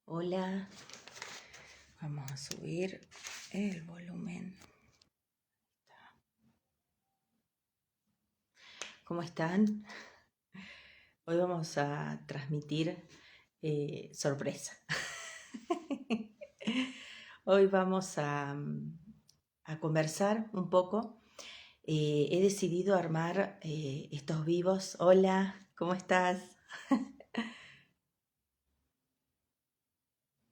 Hola, vamos a subir el volumen. ¿Cómo están? Hoy vamos a transmitir sorpresa. Hoy vamos a conversar un poco. He decidido armar estos vivos. Hola, ¿cómo estás?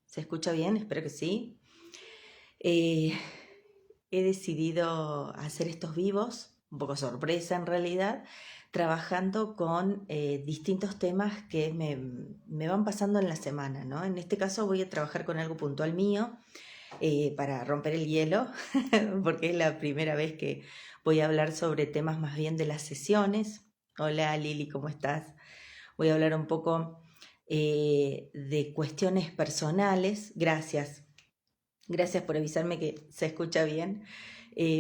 ¿Se escucha bien? Espero que sí. Eh, He decidido hacer estos vivos, un poco sorpresa en realidad, trabajando con distintos temas que me van pasando en la semana, ¿no? En este caso voy a trabajar con algo puntual mío para romper el hielo, porque es la primera vez que voy a hablar sobre temas más bien de las sesiones. Hola Lili, ¿cómo estás? Voy a hablar un poco de cuestiones personales. Gracias. Gracias por avisarme que se escucha bien.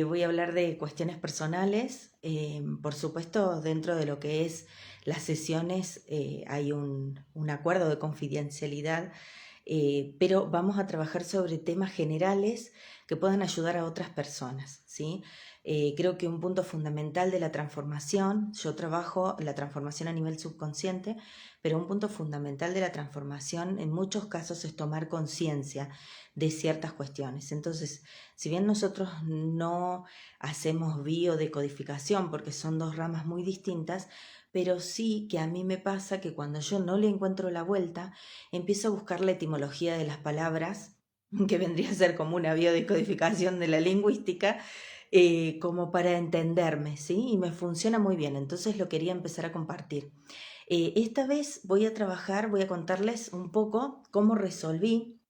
Voy a hablar de cuestiones personales. Por supuesto, dentro de lo que es las sesiones hay un acuerdo de confidencialidad, pero vamos a trabajar sobre temas generales que puedan ayudar a otras personas, ¿sí? Creo que un punto fundamental de la transformación, yo trabajo la transformación a nivel subconsciente, pero un punto fundamental de la transformación en muchos casos es tomar conciencia de ciertas cuestiones. Entonces, si bien nosotros no hacemos biodecodificación porque son dos ramas muy distintas, pero sí que a mí me pasa que cuando yo no le encuentro la vuelta, empiezo a buscar la etimología de las palabras, que vendría a ser como una biodecodificación de la lingüística, como para entenderme, ¿sí? Y me funciona muy bien, entonces lo quería empezar a compartir. Esta vez voy a trabajar, voy a contarles un poco cómo resolví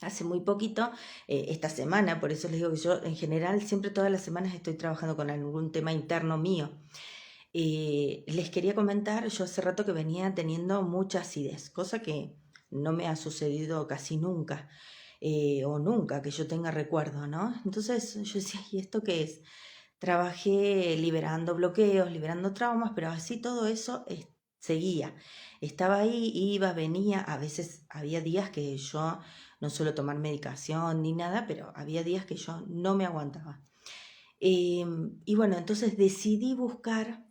hace muy poquito, esta semana. Por eso les digo que yo en general siempre todas las semanas estoy trabajando con algún tema interno mío. Les quería comentar, yo hace rato que venía teniendo mucha acidez, cosa que no me ha sucedido casi nunca, o nunca que yo tenga recuerdo, ¿no? Entonces yo decía, ¿y esto qué es? Trabajé liberando bloqueos, liberando traumas, pero así todo eso seguía. Estaba ahí, iba, venía, a veces había días que yo no suelo tomar medicación ni nada, pero había días que yo no me aguantaba. Y bueno, entonces decidí buscar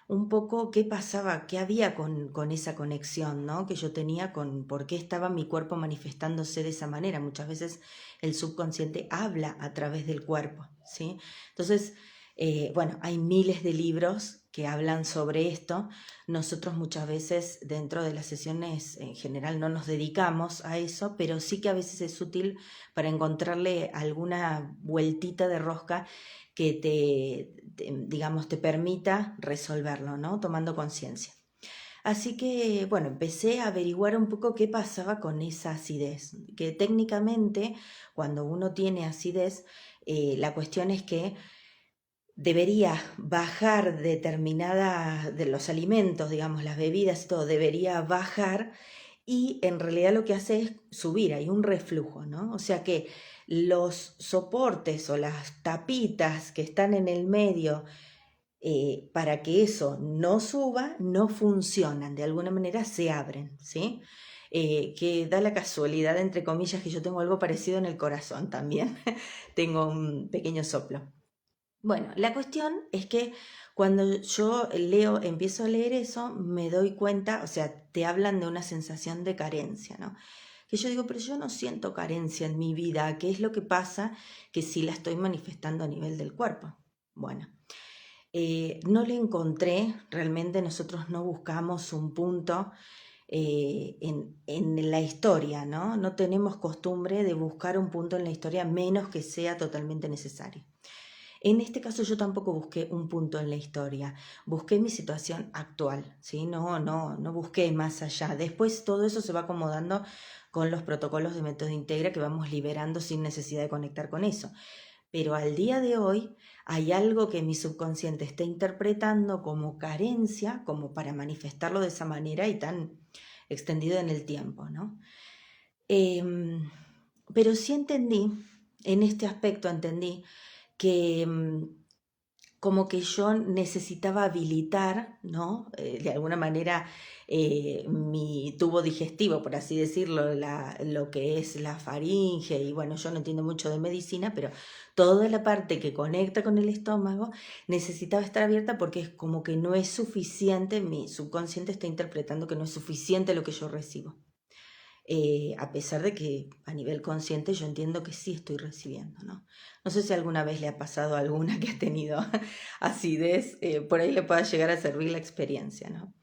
un poco qué pasaba, qué había con esa conexión, ¿no? Que yo tenía con por qué estaba mi cuerpo manifestándose de esa manera. Muchas veces el subconsciente habla a través del cuerpo, ¿sí? Entonces, bueno, hay miles de libros que hablan sobre esto. Nosotros muchas veces dentro de las sesiones en general no nos dedicamos a eso, pero sí que a veces es útil para encontrarle alguna vueltita de rosca que digamos, te permita resolverlo, ¿no? Tomando conciencia. Así que, bueno, empecé a averiguar un poco qué pasaba con esa acidez, que técnicamente cuando uno tiene acidez, la cuestión es que debería bajar determinada de los alimentos, digamos, las bebidas y todo, debería bajar y en realidad lo que hace es subir, hay un reflujo, ¿no? O sea que los soportes o las tapitas que están en el medio para que eso no suba, no funcionan, de alguna manera se abren, ¿sí? Que da la casualidad, entre comillas, que yo tengo algo parecido en el corazón también, tengo un pequeño soplo. Bueno, la cuestión es que cuando yo empiezo a leer eso, me doy cuenta, o sea, te hablan de una sensación de carencia, ¿no? Que yo digo, pero yo no siento carencia en mi vida, ¿qué es lo que pasa? Que sí la estoy manifestando a nivel del cuerpo. Bueno, no le encontré, realmente nosotros no buscamos un punto en la historia, ¿no? No tenemos costumbre de buscar un punto en la historia menos que sea totalmente necesario. En este caso yo tampoco busqué un punto en la historia, busqué mi situación actual, ¿sí? No busqué más allá. Después todo eso se va acomodando con los protocolos de método integra que vamos liberando sin necesidad de conectar con eso. Pero al día de hoy hay algo que mi subconsciente está interpretando como carencia, como para manifestarlo de esa manera y tan extendido en el tiempo, ¿no? Em, pero sí entendí, en este aspecto entendí que como que yo necesitaba habilitar, ¿no? De alguna manera mi tubo digestivo, por así decirlo, lo que es la faringe, y bueno, yo no entiendo mucho de medicina, pero toda la parte que conecta con el estómago necesitaba estar abierta porque es como que no es suficiente, mi subconsciente está interpretando que no es suficiente lo que yo recibo. A pesar de que a nivel consciente yo entiendo que sí estoy recibiendo, ¿no? No sé si alguna vez le ha pasado a alguna que ha tenido acidez, por ahí le pueda llegar a servir la experiencia, ¿no?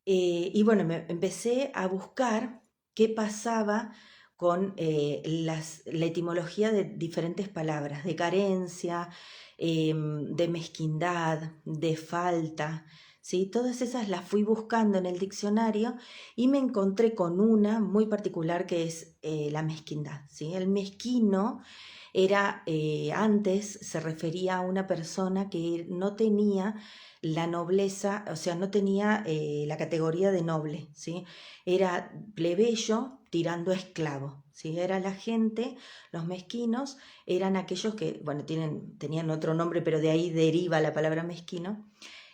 Y bueno, empecé a buscar qué pasaba con la etimología de diferentes palabras, de carencia, de mezquindad, de falta, ¿sí? Todas esas las fui buscando en el diccionario y me encontré con una muy particular que es la mezquindad, ¿sí? El mezquino era, antes se refería a una persona que no tenía la nobleza, o sea, no tenía la categoría de noble, ¿sí? Era plebeyo tirando a esclavo, ¿sí? Era la gente, los mezquinos, eran aquellos que, bueno, tenían otro nombre, pero de ahí deriva la palabra mezquino.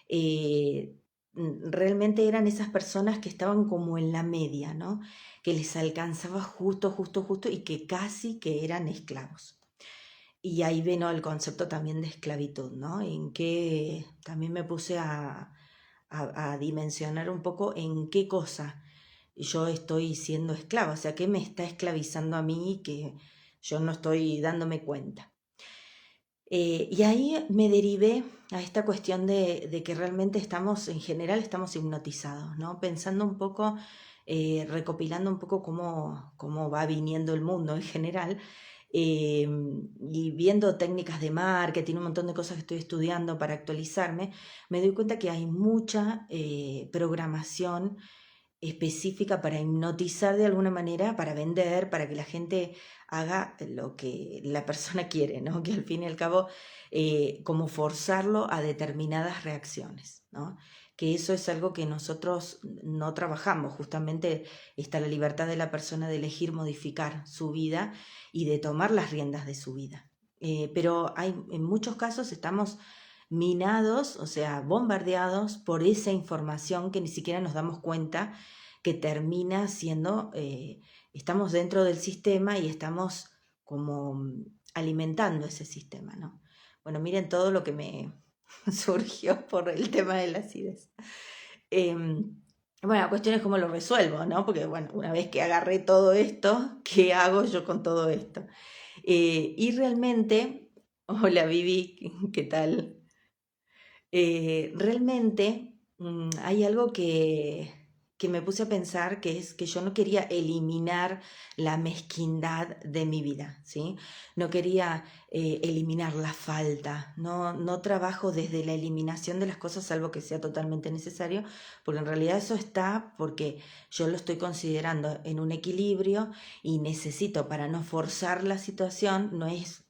eh, Realmente eran esas personas que estaban como en la media, ¿no? Que les alcanzaba justo, justo, justo y que casi que eran esclavos. Y ahí vino el concepto también de esclavitud, ¿no? En que también me puse a dimensionar un poco en qué cosa yo estoy siendo esclava, o sea, qué me está esclavizando a mí que yo no estoy dándome cuenta. Y ahí me derivé a esta cuestión de que realmente estamos, en general, estamos hipnotizados, ¿no? Pensando un poco, recopilando un poco cómo va viniendo el mundo en general, y viendo técnicas de marketing, un montón de cosas que estoy estudiando para actualizarme, me doy cuenta que hay mucha programación específica para hipnotizar de alguna manera, para vender, para que la gente haga lo que la persona quiere, ¿no? Que al fin y al cabo, como forzarlo a determinadas reacciones, ¿no? Que eso es algo que nosotros no trabajamos, justamente está la libertad de la persona de elegir modificar su vida y de tomar las riendas de su vida. Pero en muchos casos estamos minados, o sea, bombardeados por esa información que ni siquiera nos damos cuenta que termina siendo, estamos dentro del sistema y estamos como alimentando ese sistema, ¿no? Bueno, miren todo lo que me surgió por el tema de la acidez. Bueno, la cuestión es cómo lo resuelvo, ¿no? Porque, bueno, una vez que agarré todo esto, ¿qué hago yo con todo esto? Y realmente, hola Vivi, ¿qué tal? Realmente hay algo que me puse a pensar, que es que yo no quería eliminar la mezquindad de mi vida, ¿sí? No quería eliminar la falta, no trabajo desde la eliminación de las cosas, salvo que sea totalmente necesario, porque en realidad eso está porque yo lo estoy considerando en un equilibrio y necesito, para no forzar la situación, no es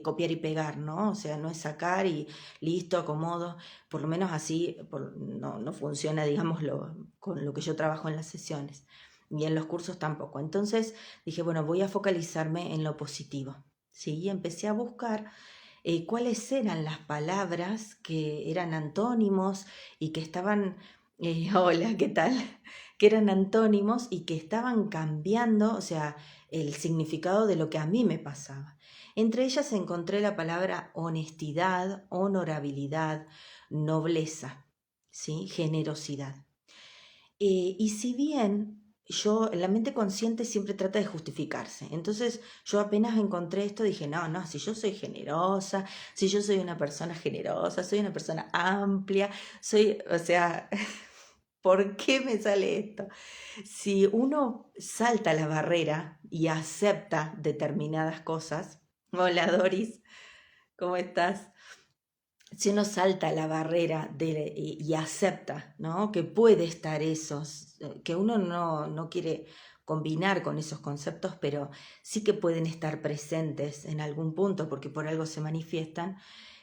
copiar y pegar, ¿no? O sea, no es sacar y listo, acomodo, por lo menos así no funciona, digámoslo, con lo que yo trabajo en las sesiones y en los cursos tampoco. Entonces dije, bueno, voy a focalizarme en lo positivo, ¿sí? Y empecé a buscar cuáles eran las palabras que eran antónimos y que estaban, hola, ¿qué tal? Que eran antónimos y que estaban cambiando, o sea, el significado de lo que a mí me pasaba. Entre ellas encontré la palabra honestidad, honorabilidad, nobleza, ¿sí? Generosidad. Y si bien la mente consciente siempre trata de justificarse, entonces yo apenas encontré esto dije, no, no, si yo soy generosa, si yo soy una persona generosa, soy una persona amplia, o sea, ¿por qué me sale esto? Si uno salta la barrera y acepta determinadas cosas, hola Doris, ¿cómo estás? Si uno salta la barrera y acepta, ¿no? Que puede estar esos, que uno no quiere combinar con esos conceptos, pero sí que pueden estar presentes en algún punto porque por algo se manifiestan,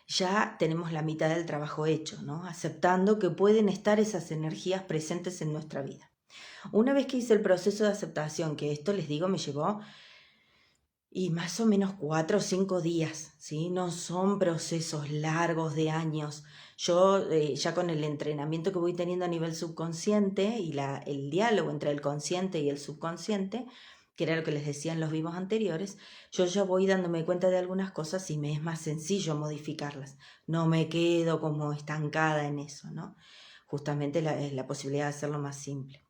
ya tenemos la mitad del trabajo hecho, ¿no? Aceptando que pueden estar esas energías presentes en nuestra vida. Una vez que hice el proceso de aceptación, que esto les digo me llevó Y más o menos 4 o 5 días, ¿sí? No son procesos largos de años. Yo ya con el entrenamiento que voy teniendo a nivel subconsciente y el diálogo entre el consciente y el subconsciente, que era lo que les decía en los vivos anteriores, yo ya voy dándome cuenta de algunas cosas y me es más sencillo modificarlas. No me quedo como estancada en eso, ¿no? Justamente la posibilidad de hacerlo más simple.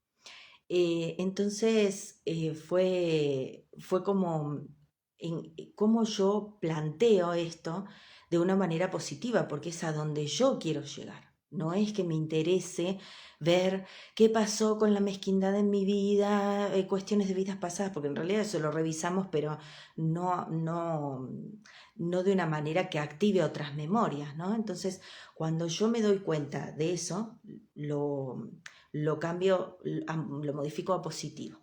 Entonces fue como cómo yo planteo esto de una manera positiva, porque es a donde yo quiero llegar. No es que me interese ver qué pasó con la mezquindad en mi vida, cuestiones de vidas pasadas, porque en realidad eso lo revisamos, pero no de una manera que active otras memorias, ¿no? Entonces, cuando yo me doy cuenta de eso, lo cambio, lo modifico a positivo.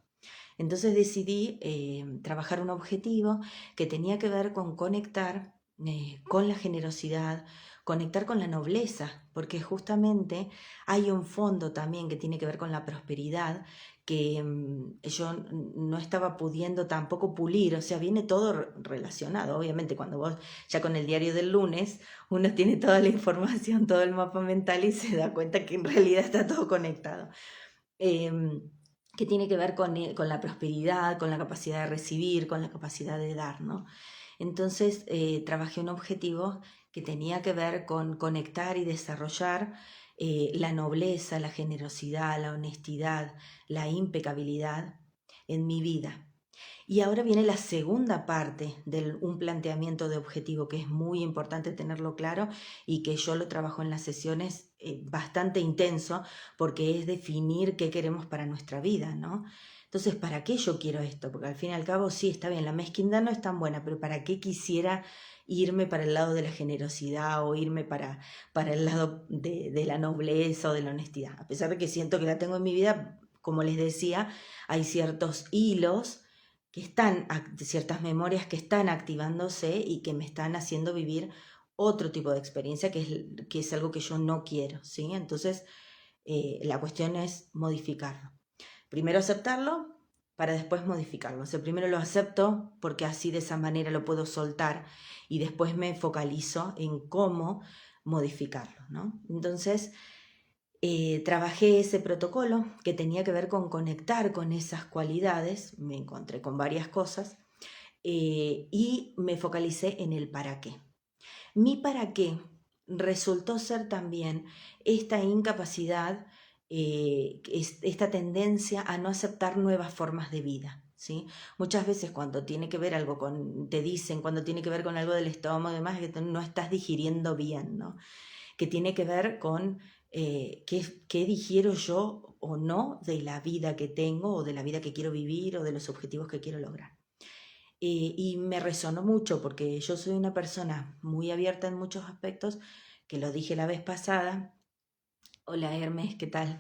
Entonces decidí trabajar un objetivo que tenía que ver con conectar con la generosidad, conectar con la nobleza, porque justamente hay un fondo también que tiene que ver con la prosperidad que yo no estaba pudiendo tampoco pulir, o sea, viene todo relacionado. Obviamente cuando vos ya con el diario del lunes uno tiene toda la información, todo el mapa mental y se da cuenta que en realidad está todo conectado. Que tiene que ver con la prosperidad, con la capacidad de recibir, con la capacidad de dar, ¿no? Entonces trabajé un objetivo que tenía que ver con conectar y desarrollar la nobleza, la generosidad, la honestidad, la impecabilidad en mi vida. Y ahora viene la segunda parte de un planteamiento de objetivo que es muy importante tenerlo claro y que yo lo trabajo en las sesiones bastante intenso porque es definir qué queremos para nuestra vida, ¿no? Entonces, ¿para qué yo quiero esto? Porque al fin y al cabo sí, está bien, la mezquindad no es tan buena, pero ¿para qué quisiera irme para el lado de la generosidad o irme para el lado de la nobleza o de la honestidad? A pesar de que siento que la tengo en mi vida, como les decía, hay ciertos hilos que están, ciertas memorias que están activándose y que me están haciendo vivir otro tipo de experiencia que es algo que yo no quiero, ¿sí? Entonces, la cuestión es modificarlo. Primero aceptarlo para después modificarlo. O sea, primero lo acepto porque así de esa manera lo puedo soltar y después me focalizo en cómo modificarlo, ¿no? Entonces, trabajé ese protocolo que tenía que ver con conectar con esas cualidades, me encontré con varias cosas y me focalicé en el para qué. Mi para qué resultó ser también esta incapacidad, esta tendencia a no aceptar nuevas formas de vida. ¿Sí? Muchas veces cuando tiene que ver algo con, te dicen, cuando tiene que ver con algo del estómago y demás, que no estás digiriendo bien, ¿no? Que tiene que ver con qué digiero yo o no de la vida que tengo o de la vida que quiero vivir o de los objetivos que quiero lograr. Y me resonó mucho porque yo soy una persona muy abierta en muchos aspectos, que lo dije la vez pasada. Hola Hermes, ¿qué tal?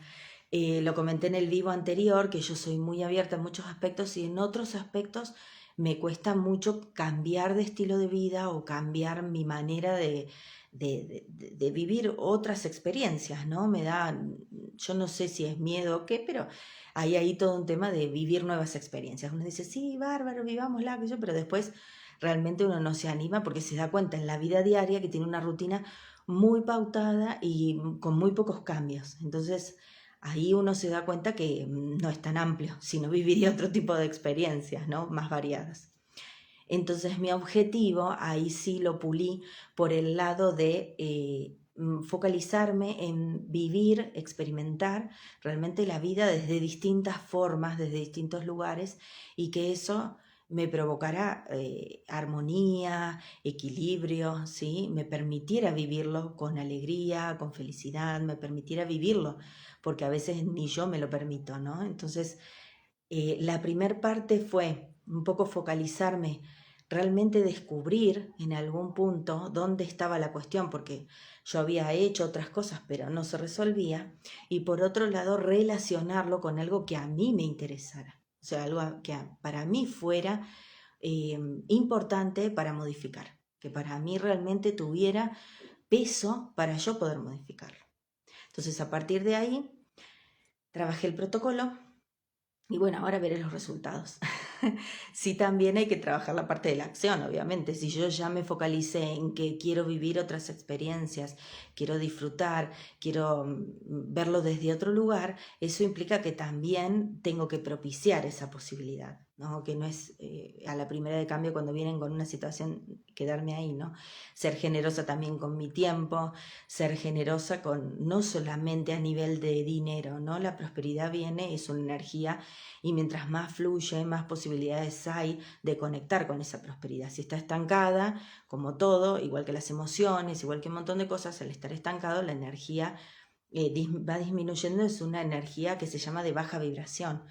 Lo comenté en el vivo anterior, que yo soy muy abierta en muchos aspectos y en otros aspectos me cuesta mucho cambiar de estilo de vida o cambiar mi manera de vivir otras experiencias, ¿no? Yo no sé si es miedo o qué, pero hay ahí todo un tema de vivir nuevas experiencias. Uno dice, sí, bárbaro, vivámosla, pero después realmente uno no se anima porque se da cuenta en la vida diaria que tiene una rutina muy pautada y con muy pocos cambios. Entonces ahí uno se da cuenta que no es tan amplio, sino viviría otro tipo de experiencias, ¿no? Más variadas. Entonces mi objetivo, ahí sí lo pulí por el lado de focalizarme en vivir, experimentar realmente la vida desde distintas formas, desde distintos lugares y que eso me provocara armonía, equilibrio, ¿sí? Me permitiera vivirlo con alegría, con felicidad, me permitiera vivirlo, porque a veces ni yo me lo permito, ¿no? Entonces, la primer parte fue un poco focalizarme, realmente descubrir en algún punto dónde estaba la cuestión, porque yo había hecho otras cosas, pero no se resolvía, y por otro lado relacionarlo con algo que a mí me interesara, o sea, algo que para mí fuera importante para modificar, que para mí realmente tuviera peso para yo poder modificarlo. Entonces, a partir de ahí, trabajé el protocolo, Y bueno, ahora veré los resultados. Sí, también hay que trabajar la parte de la acción, obviamente. Si yo ya me focalicé en que quiero vivir otras experiencias, quiero disfrutar, quiero verlo desde otro lugar, eso implica que también tengo que propiciar esa posibilidad, ¿no? Que no es a la primera de cambio cuando vienen con una situación quedarme ahí, ¿no? Ser generosa también con mi tiempo, ser generosa con no solamente a nivel de dinero, ¿no? La prosperidad viene, es una energía y mientras más fluye, más posibilidades hay de conectar con esa prosperidad. Si está estancada, como todo, igual que las emociones, igual que un montón de cosas, al estar estancado la energía va disminuyendo, es una energía que se llama de baja vibración.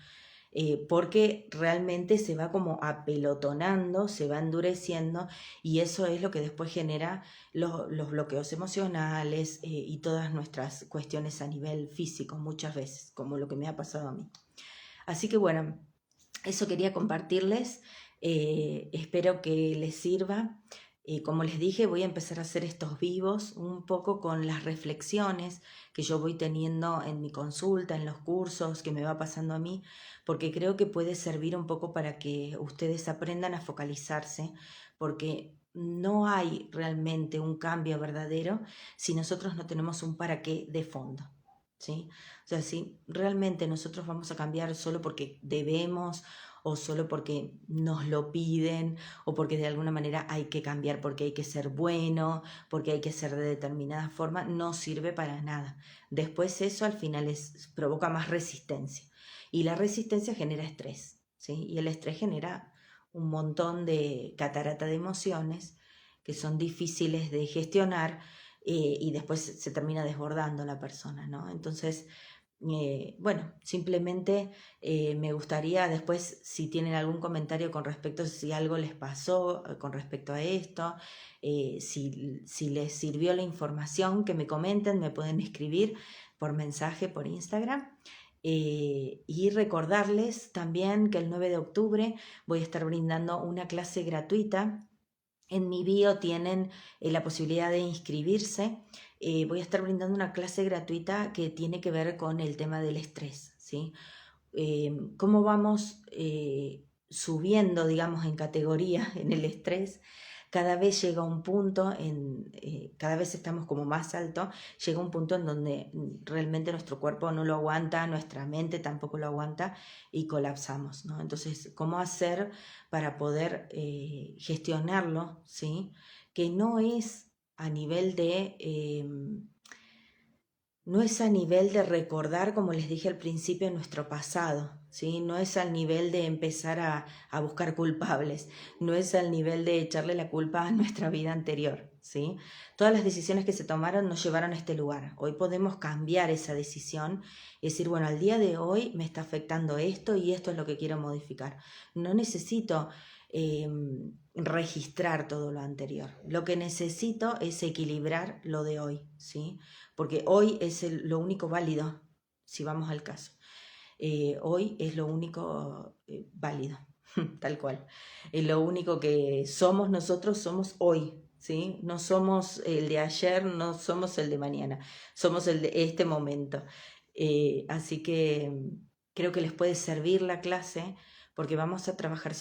Porque realmente se va como apelotonando, se va endureciendo y eso es lo que después genera los bloqueos emocionales y todas nuestras cuestiones a nivel físico muchas veces, como lo que me ha pasado a mí. Así que bueno, eso quería compartirles, espero que les sirva. Como les dije, voy a empezar a hacer estos vivos un poco con las reflexiones que yo voy teniendo en mi consulta, en los cursos que me va pasando a mí, porque creo que puede servir un poco para que ustedes aprendan a focalizarse, porque no hay realmente un cambio verdadero si nosotros no tenemos un para qué de fondo, ¿sí? O sea, si realmente nosotros vamos a cambiar solo porque debemos o solo porque nos lo piden o porque de alguna manera hay que cambiar, porque hay que ser bueno, porque hay que ser de determinada forma, no sirve para nada. Después eso al final provoca más resistencia y la resistencia genera estrés, ¿sí? Y el estrés genera un montón de catarata de emociones que son difíciles de gestionar y después se termina desbordando la persona, ¿no? Entonces, bueno, simplemente me gustaría después, si tienen algún comentario con respecto a si algo les pasó con respecto a esto, si les sirvió la información, que me comenten, me pueden escribir por mensaje, por Instagram. Y recordarles también que el 9 de octubre voy a estar brindando una clase gratuita. En mi bio tienen la posibilidad de inscribirse. Voy a estar brindando una clase gratuita que tiene que ver con el tema del estrés, ¿sí? Cómo vamos subiendo, digamos, en categoría en el estrés. Cada vez llega un punto, cada vez estamos como más alto, llega un punto en donde realmente nuestro cuerpo no lo aguanta, nuestra mente tampoco lo aguanta y colapsamos, ¿no? Entonces, ¿cómo hacer para poder gestionarlo, ¿sí? Que no es a nivel de no es a nivel de recordar, como les dije al principio, nuestro pasado, ¿sí? No es al nivel de empezar a buscar culpables, no es al nivel de echarle la culpa a nuestra vida anterior, ¿sí? Todas las decisiones que se tomaron nos llevaron a este lugar. Hoy podemos cambiar esa decisión y decir, bueno, al día de hoy me está afectando esto y esto es lo que quiero modificar. No necesito registrar todo lo anterior. Lo que necesito es equilibrar lo de hoy, ¿sí? Porque hoy es lo único válido, si vamos al caso. Hoy es lo único válido, tal cual. Lo único que somos nosotros somos hoy, ¿sí? No somos el de ayer, no somos el de mañana, somos el de este momento. Así que creo que les puede servir la clase porque vamos a trabajar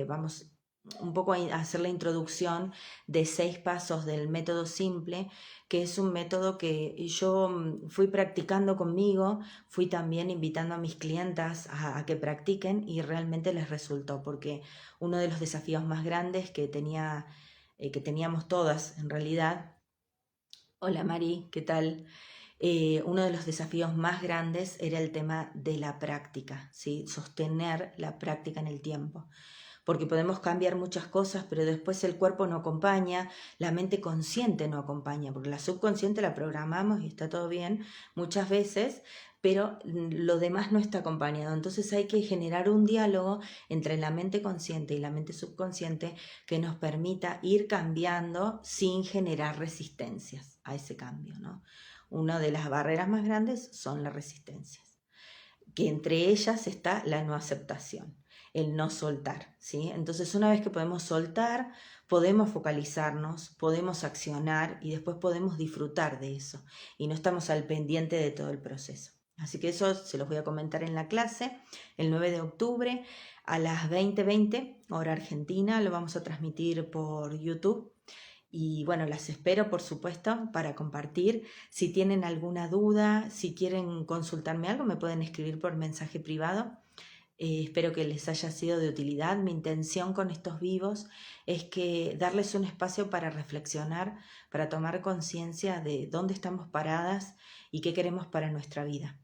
vamos un poco a hacer la introducción de 6 pasos del método simple, que es un método que yo fui practicando conmigo, fui también invitando a mis clientas a que practiquen y realmente les resultó, porque uno de los desafíos más grandes que teníamos todas en realidad, hola Mari, ¿qué tal? Uno de los desafíos más grandes era el tema de la práctica, ¿sí? Sostener la práctica en el tiempo, porque podemos cambiar muchas cosas, pero después el cuerpo no acompaña, la mente consciente no acompaña, porque la subconsciente la programamos y está todo bien muchas veces, pero lo demás no está acompañado. Entonces hay que generar un diálogo entre la mente consciente y la mente subconsciente que nos permita ir cambiando sin generar resistencias a ese cambio, ¿no? Una de las barreras más grandes son las resistencias, que entre ellas está la no aceptación, el no soltar, ¿sí? Entonces, una vez que podemos soltar, podemos focalizarnos, podemos accionar y después podemos disfrutar de eso y no estamos al pendiente de todo el proceso. Así que eso se los voy a comentar en la clase el 9 de octubre a las 20:20, hora argentina. Lo vamos a transmitir por YouTube. Y bueno, las espero, por supuesto, para compartir. Si tienen alguna duda, si quieren consultarme algo, me pueden escribir por mensaje privado. Espero que les haya sido de utilidad. Mi intención con estos vivos es que darles un espacio para reflexionar, para tomar conciencia de dónde estamos paradas y qué queremos para nuestra vida.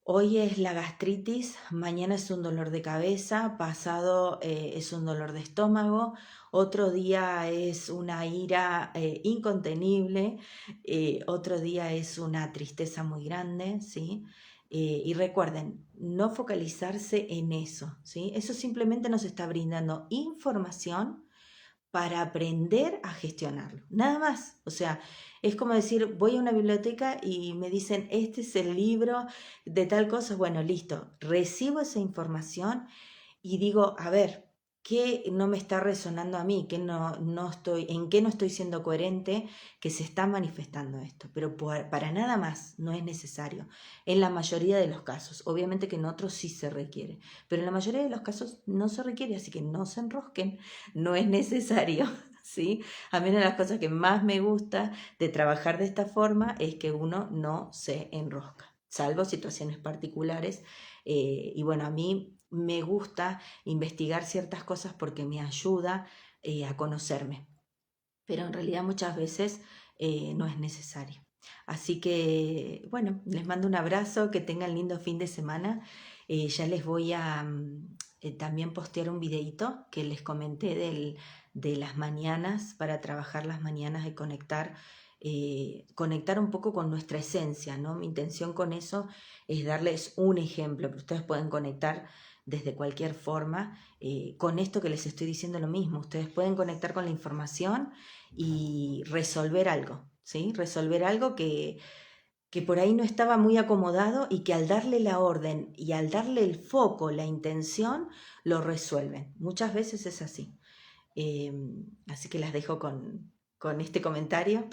Hoy es la gastritis, mañana es un dolor de cabeza, pasado es un dolor de estómago, otro día es una ira incontenible, otro día es una tristeza muy grande, ¿sí? Y recuerden, no focalizarse en eso, ¿sí? Eso simplemente nos está brindando información para aprender a gestionarlo, nada más. O sea, es como decir, voy a una biblioteca y me dicen, este es el libro de tal cosa, bueno, listo, recibo esa información y digo, a ver, ¿qué no me está resonando a mí? ¿En qué no estoy siendo coherente que se está manifestando esto? Pero para nada más no es necesario, en la mayoría de los casos. Obviamente que en otros sí se requiere, pero en la mayoría de los casos no se requiere, así que no se enrosquen, no es necesario. ¿Sí? A mí una de las cosas que más me gusta de trabajar de esta forma es que uno no se enrosca, salvo situaciones particulares. Y bueno, a mí me gusta investigar ciertas cosas porque me ayuda a conocerme, pero en realidad muchas veces no es necesario. Así que, bueno, les mando un abrazo, que tengan lindo fin de semana. Ya les voy a también postear un videito que les comenté de las mañanas, para trabajar las mañanas y conectar un poco con nuestra esencia, ¿no? Mi intención con eso es darles un ejemplo, pero ustedes pueden conectar desde cualquier forma. Con esto que les estoy diciendo lo mismo, ustedes pueden conectar con la información y resolver algo, ¿sí? Resolver algo que por ahí no estaba muy acomodado y que al darle la orden y al darle el foco, la intención, lo resuelven. Muchas veces es así. Eh, Así que las dejo con este comentario.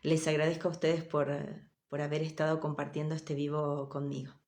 Les agradezco a ustedes por haber estado compartiendo este vivo conmigo.